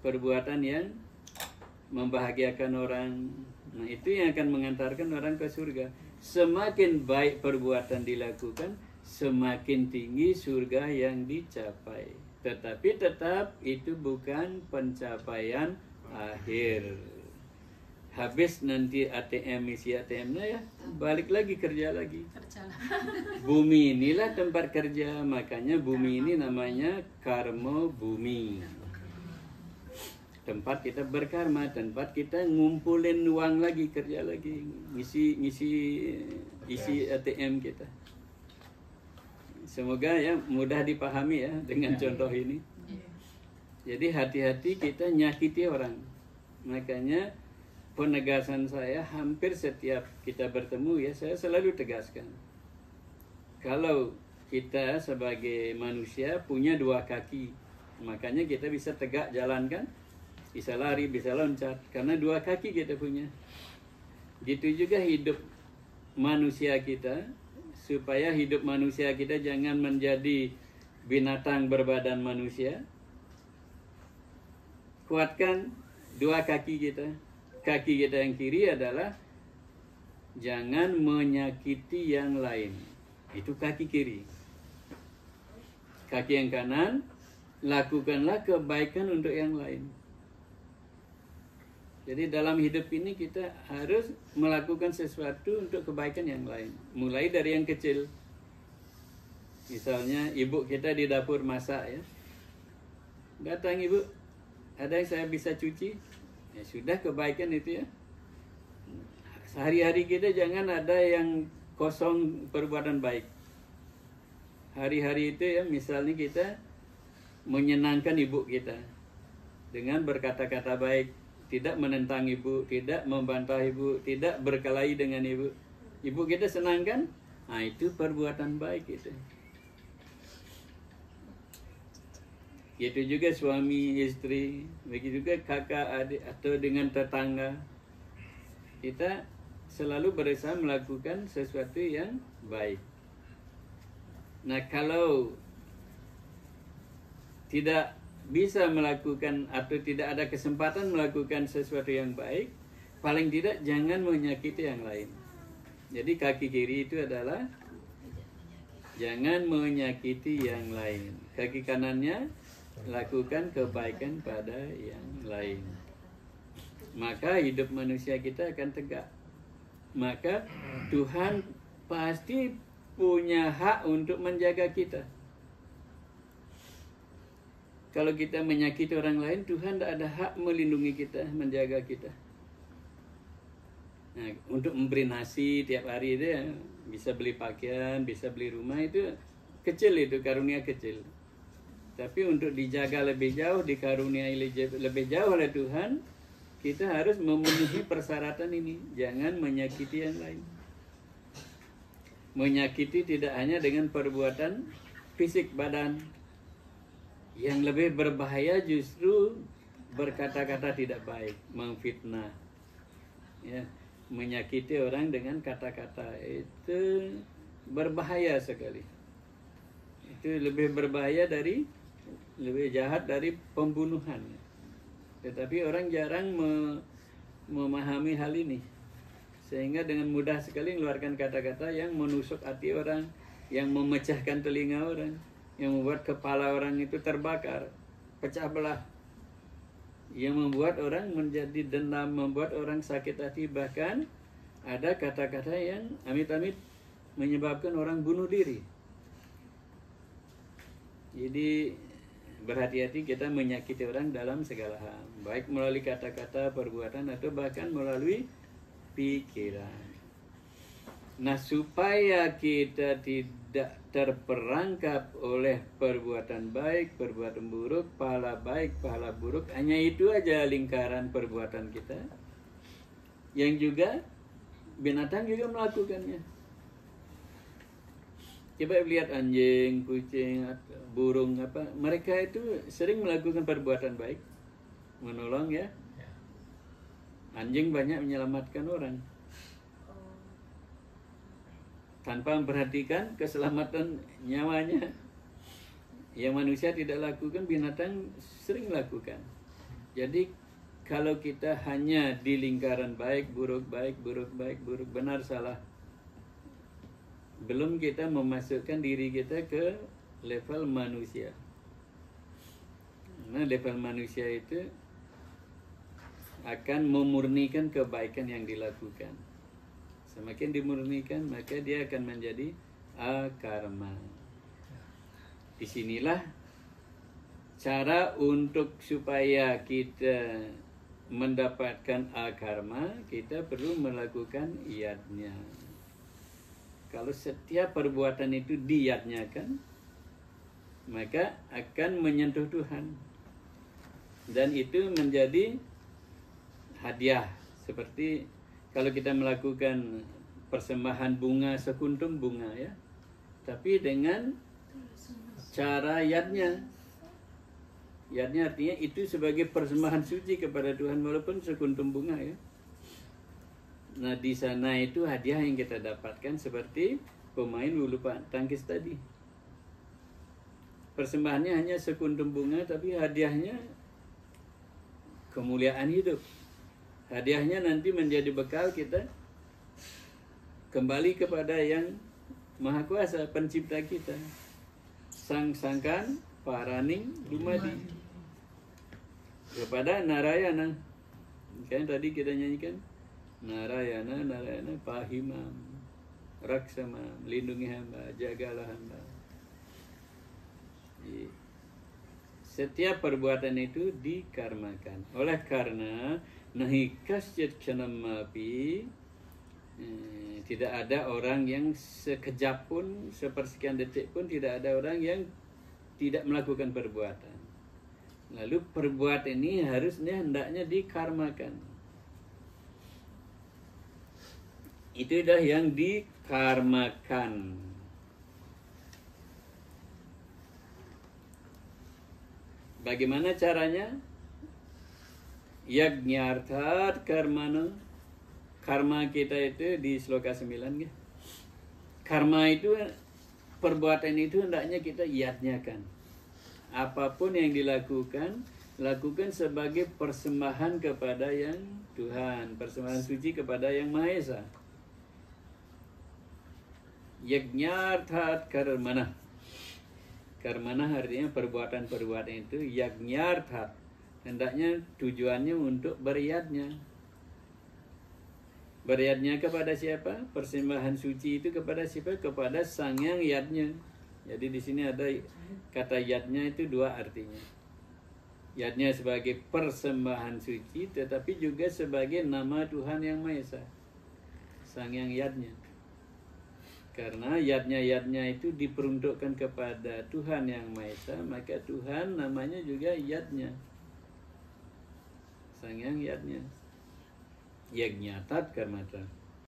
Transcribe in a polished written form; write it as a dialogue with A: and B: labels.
A: perbuatan yang membahagiakan orang. Nah, itu yang akan mengantarkan orang ke surga. Semakin baik perbuatan dilakukan, semakin tinggi surga yang dicapai. Tetapi tetap itu bukan pencapaian akhir. Habis nanti ATM, isi ATM-nya ya, balik lagi kerja lagi. Bumi inilah tempat kerja, makanya bumi ini namanya karma bumi. Tempat kita berkarma, tempat kita ngumpulin uang lagi, kerja lagi, isi ATM kita. Semoga ya mudah dipahami ya dengan contoh ini. Jadi hati-hati kita nyakiti orang. Makanya penegasan saya hampir setiap kita bertemu ya, saya selalu tegaskan. Kalau kita sebagai manusia punya dua kaki, makanya kita bisa tegak jalan kan, bisa lari, bisa loncat, karena dua kaki kita punya. Gitu juga hidup manusia kita, supaya hidup manusia kita jangan menjadi binatang berbadan manusia. Kuatkan dua kaki kita. Kaki kita yang kiri adalah jangan menyakiti yang lain. Itu kaki kiri. Kaki yang kanan, lakukanlah kebaikan untuk yang lain. Jadi dalam hidup ini kita harus melakukan sesuatu untuk kebaikan yang lain. Mulai dari yang kecil. Misalnya ibu kita di dapur masak ya. Datang ibu, ada yang saya bisa cuci? Ya sudah, kebaikan itu ya. Sehari-hari kita jangan ada yang kosong perbuatan baik. Hari-hari itu ya, misalnya kita menyenangkan ibu kita dengan berkata-kata baik, tidak menentang ibu, tidak membantah ibu, tidak berkelahi dengan ibu. Ibu kita senang kan? Nah, itu perbuatan baik itu. Itu juga suami istri, begitu juga kakak adik atau dengan tetangga. Kita selalu berusaha melakukan sesuatu yang baik. Nah, kalau tidak bisa melakukan atau tidak ada kesempatan melakukan sesuatu yang baik, paling tidak jangan menyakiti yang lain. Jadi kaki kiri itu adalah jangan menyakiti yang lain. Kaki kanannya lakukan kebaikan pada yang lain. Maka hidup manusia kita akan tegak. Maka Tuhan pasti punya hak untuk menjaga kita. Kalau kita menyakiti orang lain, Tuhan tidak ada hak melindungi kita, menjaga kita. Nah, untuk memberi nasi tiap hari itu ya, bisa beli pakaian, bisa beli rumah, itu kecil, itu karunia kecil. Tapi untuk dijaga lebih jauh, dikaruniai lebih jauh oleh Tuhan, kita harus memenuhi persyaratan ini. Jangan menyakiti yang lain. Menyakiti tidak hanya dengan perbuatan fisik badan. Yang lebih berbahaya justru berkata-kata tidak baik, memfitnah. Ya, menyakiti orang dengan kata-kata itu berbahaya sekali. Itu lebih berbahaya lebih jahat dari pembunuhan. Tetapi orang jarang memahami hal ini, sehingga dengan mudah sekali mengeluarkan kata-kata yang menusuk hati orang, yang memecahkan telinga orang, yang membuat kepala orang itu terbakar, pecah belah, yang membuat orang menjadi dendam, membuat orang sakit hati, bahkan ada kata-kata yang amit-amit menyebabkan orang bunuh diri. Jadi berhati-hati kita menyakiti orang dalam segala hal, baik melalui kata-kata, perbuatan, atau bahkan melalui pikiran. Nah, supaya kita tidak terperangkap oleh perbuatan baik, perbuatan buruk, pahala baik, pahala buruk, hanya itu aja lingkaran perbuatan kita, yang juga binatang juga melakukannya. Coba lihat anjing, kucing, burung, mereka itu sering melakukan perbuatan baik, menolong ya. Anjing banyak menyelamatkan orang tanpa memperhatikan keselamatan nyawanya. Yang manusia tidak lakukan, binatang sering lakukan. Jadi kalau kita hanya di lingkaran baik, buruk, benar, salah, belum kita memasukkan diri kita ke level manusia. Nah, level manusia itu akan memurnikan kebaikan yang dilakukan. Semakin dimurnikan, maka dia akan menjadi akarma. Disinilah cara untuk supaya kita mendapatkan akarma, kita perlu melakukan iyadnya. Kalau setiap perbuatan itu diyadnyakan, maka akan menyentuh Tuhan. Dan itu menjadi hadiah. Seperti kalau kita melakukan persembahan bunga, sekuntum bunga ya, tapi dengan cara yadnya. Yadnya artinya itu sebagai persembahan suci kepada Tuhan walaupun sekuntum bunga ya. Nah di sana itu hadiah yang kita dapatkan seperti pemain bulu tangkis tadi. Persembahannya hanya sekuntum bunga, tapi hadiahnya kemuliaan hidup. Hadiahnya nanti menjadi bekal kita kembali kepada yang Maha Kuasa, pencipta kita. Sang Sangkan Paraning Dumadi. Kepada Narayana. Kan tadi kita nyanyikan Narayana, Narayana Pahimam, Raksamam, lindungi hamba, jagalah hamba. Setiap perbuatan itu dikarmakan. Oleh karena nahi kasyat ksanamapi, tidak ada orang yang sekejap pun, sepersekian detik pun tidak ada orang yang tidak melakukan perbuatan. Lalu perbuatan ini harusnya hendaknya dikarmakan. Itu dah yang dikarmakan. Bagaimana caranya? Yajñarthat karmana. Karma kita itu di sloka 9 ya. Karma itu, perbuatan itu hendaknya kita yadnyakan. Apapun yang dilakukan, lakukan sebagai persembahan kepada yang Tuhan, persembahan suci kepada yang Maha Esa. Yajñarthat karmana. Karmana artinya perbuatan-perbuatan itu yajñarthat. Hendaknya tujuannya untuk beryadnya. Beryadnya kepada siapa? Persembahan suci itu kepada siapa? Kepada sang yang yadnya. Jadi di sini ada kata yadnya itu dua artinya. Yadnya sebagai persembahan suci, tetapi juga sebagai nama Tuhan yang Maha Esa. Sang yang yadnya. Karena yadnya itu diperuntukkan kepada Tuhan yang Maha Esa, maka Tuhan namanya juga yadnya. Sang yang yadnya. Yajñarthat karmana.